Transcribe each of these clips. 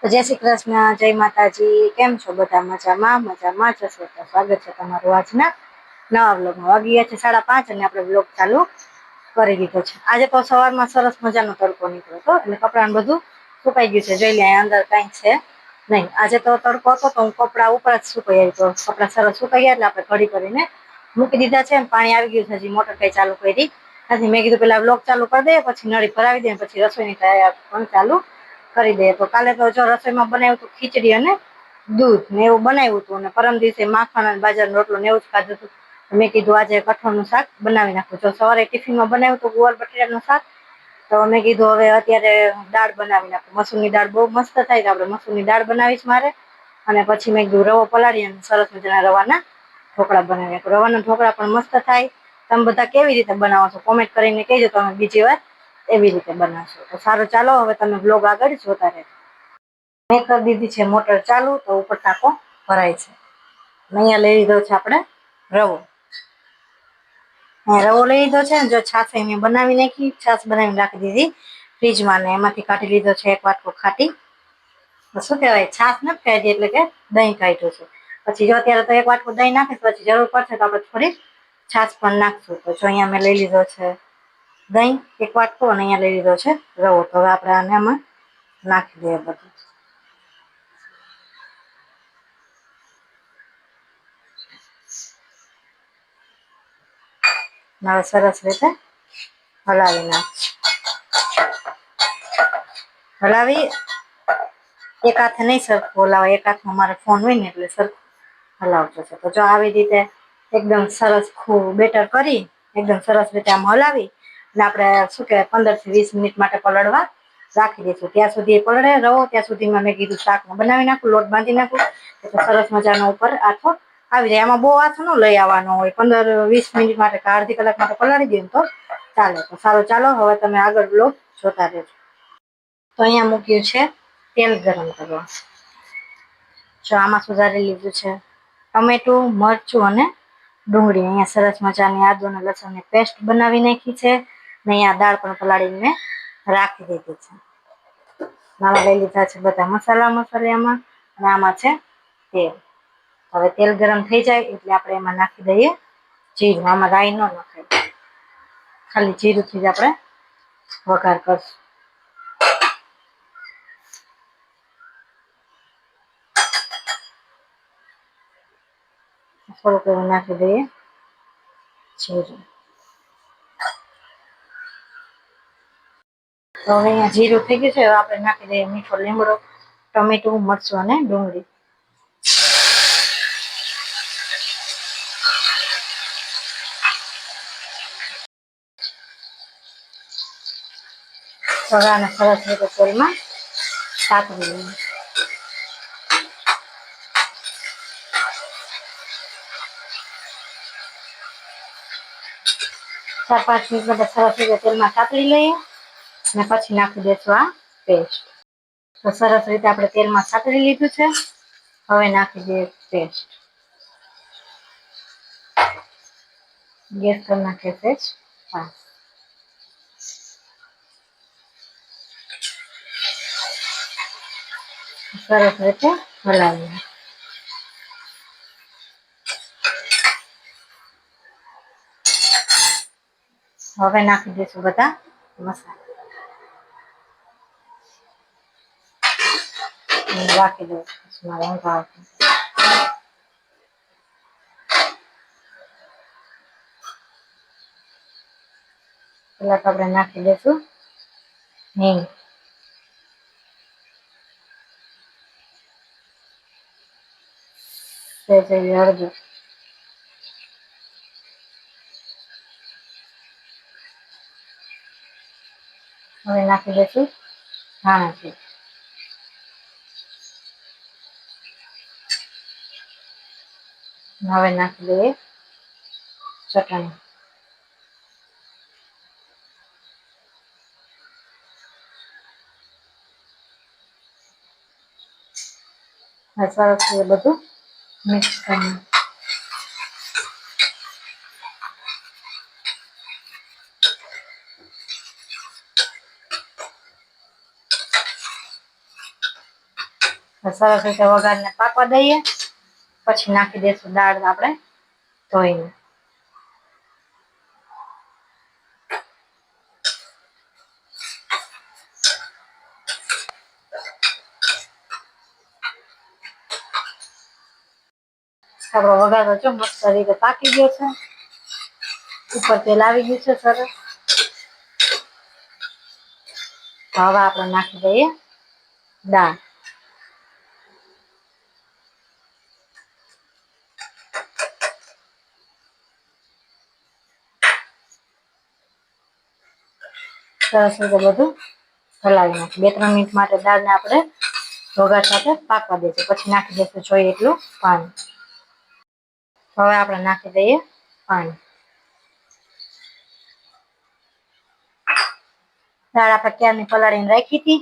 તો જય શ્રી કૃષ્ણ, જય માતાજી. કેમ છો બધા? મજામાં? મજામાં જશો તો સ્વાગત છે તમારું આજના નવા વ્લોગમાં. વાગી ગયા છે 5:30 અને આપણે વ્લોગ ચાલુ કરી દીધો છે. આજે તો સવારમાં સરસ મજાનો તડકો નીકળ્યો હતો એટલે કપડાં બધું સુકાઈ ગયું છે. જોઈ લે અંદર કઈ છે નહીં. આજે તો તડકો હતો તો હું કપડા ઉપર જ સુકાઈ આવી, તો કપડા સરસ સુકાઈ ગયા એટલે આપણે ઘડી કરીને મૂકી દીધા છે. પાણી આવી ગયું છે, હજી મોટર કઈ ચાલુ કરી નથી. મેં કીધું પેલા વ્લોગ ચાલુ કરી દે, પછી નળી ભરાવી દે, પછી રસોઈની તૈયારી પણ ચાલુ કરી દે. તો કાલે તો જો રસોઈમાં બનાવ્યું હતું ખીચડી અને દૂધ ને એવું બનાવ્યું હતું, અને પરમ દિવસે માખણ અને બાજરાનો રોટલો ને એવું જ ખાધું હતું. મેં કીધું આજે કઠોળનું શાક બનાવી નાખું. જો સવારે ટિફિનમાં બનાવ્યું હતું ગુવાર બટેટાનું શાક, તો મેં કીધું હવે અત્યારે દાળ બનાવી નાખું. મસૂરની દાળ બહુ મસ્ત થાય, તો આપણે મસૂરની દાળ બનાવીશ મારે. અને પછી મેં કીધું રવો પલાળી અને સરસ મજાના રવાના ઢોકળા બનાવ્યા. રવાના ઢોકળા પણ મસ્ત થાય. તમે બધા કેવી રીતે બનાવો છો કોમેન્ટ કરીને કહેજો. તમે બીજી વાર એવી રીતે બનાવશો. તો સારું, ચાલો હવે તમે બ્લોગ આગળ જોતા રહેજો. મેં કરી દીધી છે મોટર ચાલુ, તો ઉપર ટાંકો ભરાય છે. અહીંયા લઈ લીધો છે આપણે રવો. રવો લઈ લીધો છે ને, જો છાશ મેં બનાવી નાખી, છાશ બનાવીને રાખી દીધી ફ્રીજમાં, ને એમાંથી કાઢી લીધો છે એક વાટકો ખાટી, શું કહેવાય, છાશ નથી કાઢી એટલે કે દહીં કાઢ્યું છે. પછી જો અત્યારે તો એક વાટકો દહીં નાખીશ, પછી જરૂર પડશે તો આપણે થોડી છાશ પણ નાખશું. તો જો અહીંયા મેં લઈ લીધો છે દહીં એક વાટકો, અને અહીંયા લઈ લીધો છે રવો. તો હવે આપણે આને આમાં નાખી દઈએ બધું. હવે સરસ રીતે હલાવી નાખશું. હલાવી એક હાથે નહીં સરખું હલાવે, એક હાથમાં મારે ફોન હોય ને એટલે સરખું હલાવજો છે. તો જો આવી રીતે એકદમ સરસ બેટર કરી એકદમ સરસ રીતે આમ હલાવી અને આપણે શું કહેવાય 15 થી 20 મિનિટ માટે પલળવા રાખી દઈશું. ત્યાં સુધી પલળે રવો, ત્યાં સુધીમાં મેં કીધું શાક બનાવી નાખું, લોટ બાંધી નાખું, એટલે સરસ મજાનો ઉપર આથો આવી જાય. આમાં બહુ આથો ન લઈ આવવાનો હોય, 15-20 મિનિટ માટે કે અડધી કલાક માટે પલાળી દઈએ તો ચાલે. તો સારું, ચાલો હવે તમે આગળ બ્લોગ જોતા રહેજો. તો અહીંયા મૂક્યું છે તેલ ગરમ કરવા. જો આમાં સુધારી લીધું છે ટમેટું, મરચું અને ડુંગળી. અહીંયા સરસ મજાની આદુ અને લસણની પેસ્ટ બનાવી નાખી છે. ને અહીંયા દાળ પણ પલાળીને મેં રાખી દીધી છે. આમાં લઈ લીધા છે બધા મસાલામાં, અને આમાં છે તેલ. હવે તેલ ગરમ થઈ જાય એટલે આપણે એમાં નાખી દઈએ જીરું. આમાં રાઈ ન નખાય, ખાલી જીરુંથી જ આપણે વઘાર કરશું. થોડુંક એવું નાખી દઈએ જીરું. તો હવે અહીંયા જીરું થઈ ગયું છે. હવે આપણે નાખી દઈએ મીઠો લીમડો, ટમેટું, મરચું અને ડુંગળી. હવે આને સરસ રીતે તેલમાં સાતળી લઈએ. 4-5 મિનિટ માટે સરસ રીતે તેલમાં સાતળી લઈએ, અને પછી નાખી દઈશું આ પેસ્ટ. તો સરસ રીતે આપણે તેલમાં સાતળી લીધું છે. હવે નાખી દઈએ પેસ્ટ. ગેસ કરી નાખીએ છે. હા, સરસ રીતે હલાવીએ. હવે નાખી દઈશું બધા મસાલા. રાખી દઉં મારે ઊંઘ આવતી. પેલા તો આપણે નાખી દઈશું હિંગ. હળદર. હવે નાખી દઈશું ધાણા. હવે નાખી દઈએ ચટણી. સરસ બધું મિક્સ કરી. સરસ રીતે વઘારને પાકવા દઈએ, પછી નાખી દઈશું દાળ આપણે ધોઈને. આપણો વઘાર જો મસ્ત રીતે પાકી ગયો છે, ઉપર તેલ આવી ગયું છે સરસ. હવે આપણે નાખી દઈએ દાળ. સરસ રીતે બધું હલાવી નાખીએ. 2-3 મિનિટ માટે દાળને આપણે વઘાર સાથે પાકવા દઈશું, પછી નાખી દઈશું જોઈએ એટલું પાણી. હવે આપણે નાખી દઈએ પાણી. દાળ આપણે ક્યારની પલાળીને રાખી હતી,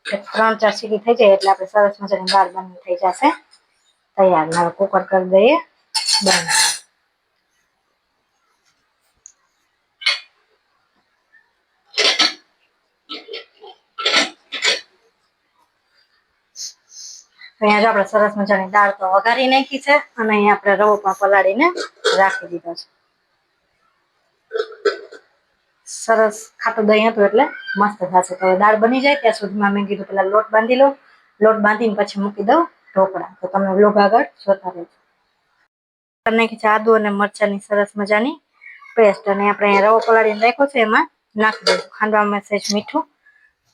3-4 સીટી થઈ જાય એટલે આપણે સરસ મજાની દાળ બની થઈ જશે તૈયાર. હવે કુકર કરી દઈએ બંધ. અહીંયા જો આપણે સરસ મજાની દાળ તો વઘારી નાખી છે, અને અહીંયા આપણે રવો પણ પલાળીને રાખી દીધો છે. સરસ ખાટું દહીં હતું એટલે મસ્ત થશે. તો દાળ બની જાય ત્યાં સુધીમાં મેં કીધું પેલા લોટ બાંધી લો. લોટ બાંધીને પછી મૂકી દઉં ઢોકળા. તો તમે વ્લોગ આગળ જોતા રહેજો. નાખી છે આદુ અને મરચાની સરસ મજાની પેસ્ટ, અને આપણે અહીંયા રવો પલાળીને રાખ્યો છે એમાં નાખી દઈશું. ખાંડવામાં સહેજ મીઠું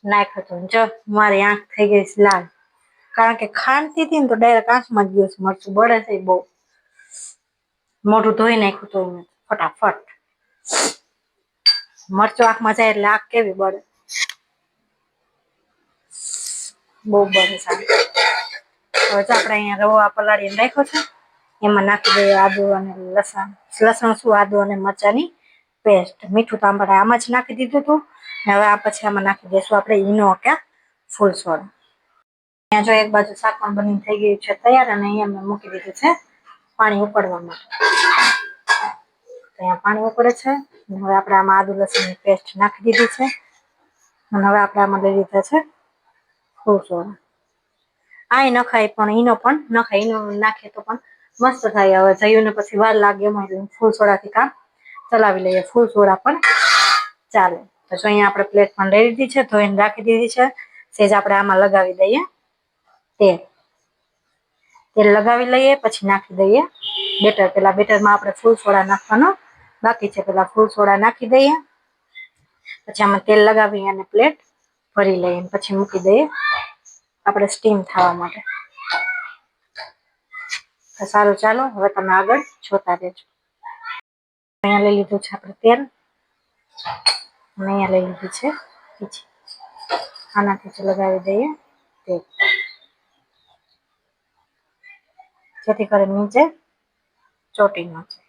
નાખ્યું હતું. જો મારી આંખ થઈ ગઈ છે લાલ, કારણ કે ખાંડતી હતી ને તો ડાયરેક્ટ આંખમાં જ ગયું છે મરચું. બળે છે બહુ, મોઢું ધોઈ નાખ્યું હતું ફટાફટ. મરચું આંખમાં જાય એટલે આંખ કેવી બળે, બહુ બળે સારું. હવે તો આપણે અહીંયા રવો પલાળીને રાખ્યો છે, એમાં નાખી દઈએ આદુ અને લસણ. લસણ શું, આદુ અને મરચાની પેસ્ટ. મીઠું તો આપણે આમાં જ નાખી દીધું હતું. હવે આ પછી આમાં નાખી દઈશું આપણે ઈનો કે ફૂલ સોડા. અહીંયા જો એક બાજુ શાક પણ બની થઈ ગયું છે તૈયાર, અને અહીંયા મેં મૂકી દીધું છે પાણી ઉકળવા માટે. અહીંયા પાણી ઉકળે છે. હવે આપણે આમાં આદુ લસણની પેસ્ટ નાખી દીધી છે, અને હવે આપણે આમાં લઈ લીધા છે ફૂલ સોડા. આ નખાય પણ ઈનો પણ નખાય, ઈનો નાખીએ તો પણ મસ્ત થાય. હવે જયુંને પછી વાર લાગે એમાં, એટલે ફૂલ સોડાથી કામ ચલાવી લઈએ. ફૂલ સોડા પણ ચાલે. તો જો અહીંયા આપણે પ્લેટ પણ લઈ લીધી છે, ધોઈને રાખી દીધી છે. સેજ આપણે આમાં લગાવી દઈએ તેલ. તેલ લગાવી લઈએ, પછી નાખી દઈએ બેટર. પેલા બેટરમાં આપણે ફૂલ સોડા નાખવાનો બાકી છે, પેલા ફૂલ સોડા નાખી દઈએ. પછી આમાં તેલ લગાવી અને પ્લેટ ભરી લઈએ, પછી મૂકી દઈએ આપણે સ્ટીમ થવા માટે. તો સારું, ચાલો હવે તમે આગળ જોતા રહેજો. અહીંયા લઈ લીધું છે આપણે તેલ, અને અહીંયા લઈ લીધું છે ખીચી. આનાથી લગાવી દઈએ તેલ, જેથી કરીને નીચે ચોટી ન જાય.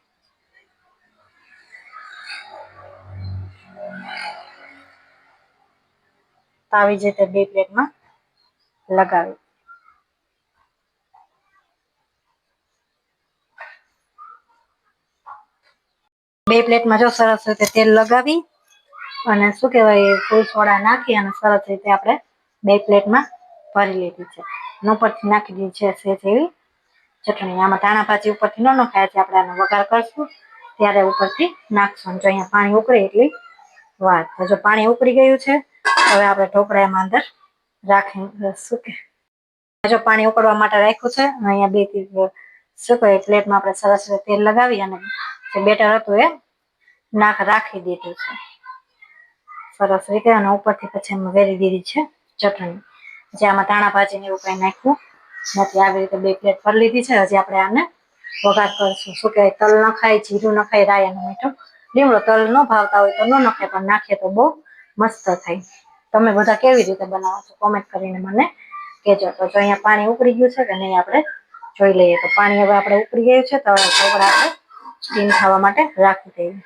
આવી જ રીતે 2 પ્લેટમાં લગાવી. બે પ્લેટમાં જો સરસ રીતે તેલ લગાવી અને શું કહેવાય ફૂલ સોડા નાખી અને સરસ રીતે આપણે 2 પ્લેટમાં ભરી લીધી છે. ઉપરથી નાખી દીધી છે સહેજ એવી ચટણી. આમાં ધાણા ભાજી ઉપરથી ન નખાય છે, આપણે આનો વઘાર કરશું ત્યારે ઉપરથી નાખશું. જો અહીંયા પાણી ઉકળે એટલી વાર. તો જો પાણી ઉકળી ગયું છે, હવે આપણે ઢોકળા એમાં અંદર રાખી શું કે જો પાણી ઉકળવા માટે રાખ્યું છે. અહીંયા 2 શું કહેવાય પ્લેટમાં આપણે સરસ રીતે તેલ લગાવી અને જે બેટર હતું એ રાખી દીધું છે સરસ રીતે, અને ઉપરથી પછી એમાં વેરી દીધી છે ચટણી. જે આમાં ધાણા ભાજી ને એવું કઈ નાખ્યું નથી. આવી રીતે 2 પ્લેટ ભરી લીધી છે. હજી આપણે આને વઘાર કરશું. શું કહેવાય તલ નખાય, જીરું નખાય, રાઈ અને મીઠું લીમડો. તલ ન ભાવતા હોય તો ન નખાય, પણ નાખીએ તો બહુ મસ્ત થાય. તમે બધા કેવી રીતે બનાવો છો કોમેન્ટ કરીને મને કહેજો. તો જો અહીંયા પાણી ઉકળી ગયું છે કે નહીં આપણે જોઈ લઈએ. તો પાણી હવે આપણે ઉકળી ગયું છે, તો ઢોકળા આપણે સ્ટીમ થવા માટે રાખી દઈએ.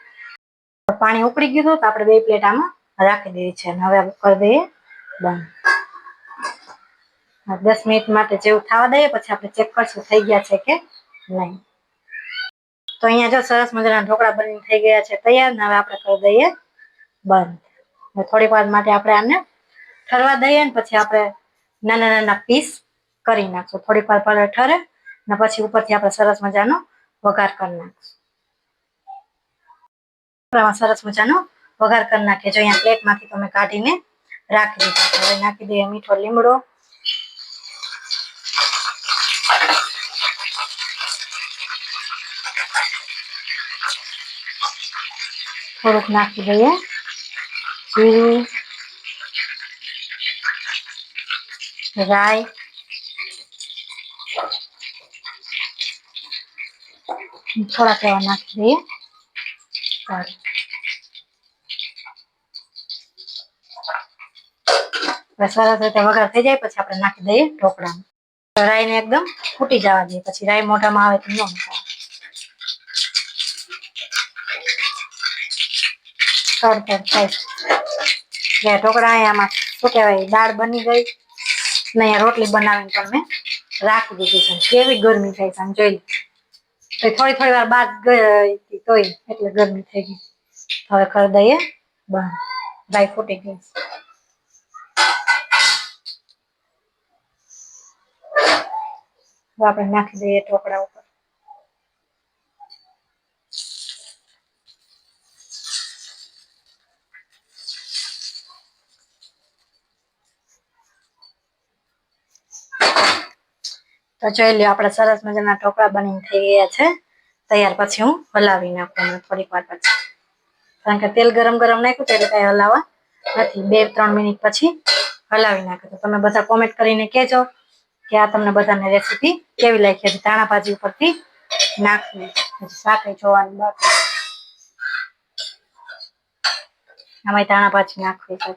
પાણી ઉકળી ગયું હતું તો આપણે 2 પ્લેટ આમાં રાખી દીધી છે, અને હવે કરી દઈએ બંધ. 10 મિનિટ માટે જેવું થવા દઈએ, પછી આપણે ચેક કરશું થઈ ગયા છે કે નહીં. તો અહીંયા જો સરસ મજાના ઢોકળા બની થઈ ગયા છે તૈયાર. ને હવે આપણે કરી દઈએ બંધ. થોડીક વાર માટે આપણે આને ઠરવા દઈએ, ને પછી આપણે નાના નાના પીસ કરી નાખશું. થોડીક વાર પલળ ઠરે ને પછી ઉપરથી આપણે સરસ મજાનો વઘાર કરી નાખશું. સરસ મજાનો વઘાર કરી નાખીએ. જો અહીંયા પ્લેટમાંથી તમે કાઢીને રાખી દીધા. હવે નાખી દઈએ મીઠો લીમડો, થોડુંક નાખી દઈએ જીરું, રાઈ, થોડાક એવા નાખી દઈએ. સરસ રીતે વઘાર થઈ જાય પછી આપણે નાખી દઈએ ઢોકળા. રાઈ ને એકદમ ફૂટી જવા દઈએ. પછી રાઈ મોઢામાં આવે તો ન તડતડ થાય. ઢોકળા આમાં શું કહેવાય, દાળ બની ગઈ ને અહીંયા રોટલી બનાવીને પણ મેં રાખી દીધી છે. કેવી ગરમી થાય છે જોઈ. તો થોડી વાર બાદ ગઈ તોય એટલે ગરમી થઈ ગઈ. હવે કરી દઈએ બંધ. રાઈ ફૂટી ગઈ. આપણે નાખી દઈએ ઢોકળા ઉપર. તો જોઈ લો આપણે સરસ મજાના ઢોકળા બનીને થઈ ગયા છે તૈયાર. પછી હું હલાવી નાખું થોડીક વાર પછી, કારણ કે તેલ ગરમ નાખ્યું એટલે કઈ હલાવવા નથી. 2-3 મિનિટ પછી હલાવી નાખે. તો તમે બધા કોમેન્ટ કરીને કહેજો કે આ તમને બધાને રેસીપી કેવી લાગી હતી. ધાણા ભાજી ઉપરથી નાખવી, શાક જોવાની બાકી. આમાં ધાણા ભાજી નાખવી છે.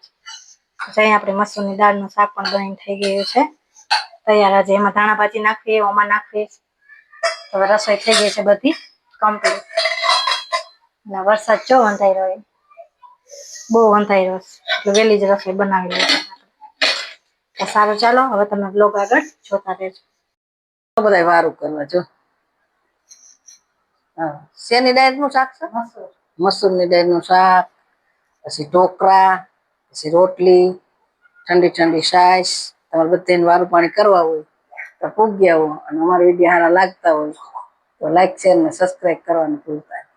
અહીં આપણે મસૂરની દાળનું શાક પણ બનીને થઈ ગયું છે તૈયાર. આજે એમાં ધાણા ભાજી નાખવી, ઓમાં નાખવી. હવે રસોઈ થઈ ગઈ છે બધી કમ્પ્લીટ. વરસાદ જો વંધાઈ રહ્યો, બહુ વંધાઈ રહ્યો એટલે વહેલી જ રસોઈ બનાવી લઈએ. તો સારું, ચાલો હવે તમે બ્લોગ આગળ જોતા રહેજો. બધા વારું કરવા જો. હા, શેની દાળનું શાક છે? મસૂરની દાળનું શાક, પછી ઢોકળા, પછી રોટલી, ઠંડી છાશ. તમારે બધાને વારું પાણી કરવા હોય તો પૂગ્યા હો અને અમારા વિડીયો સારા લાગતા હોય તો લાઈક, શેર ને સબસ્ક્રાઈબ કરવાનું ભૂલતા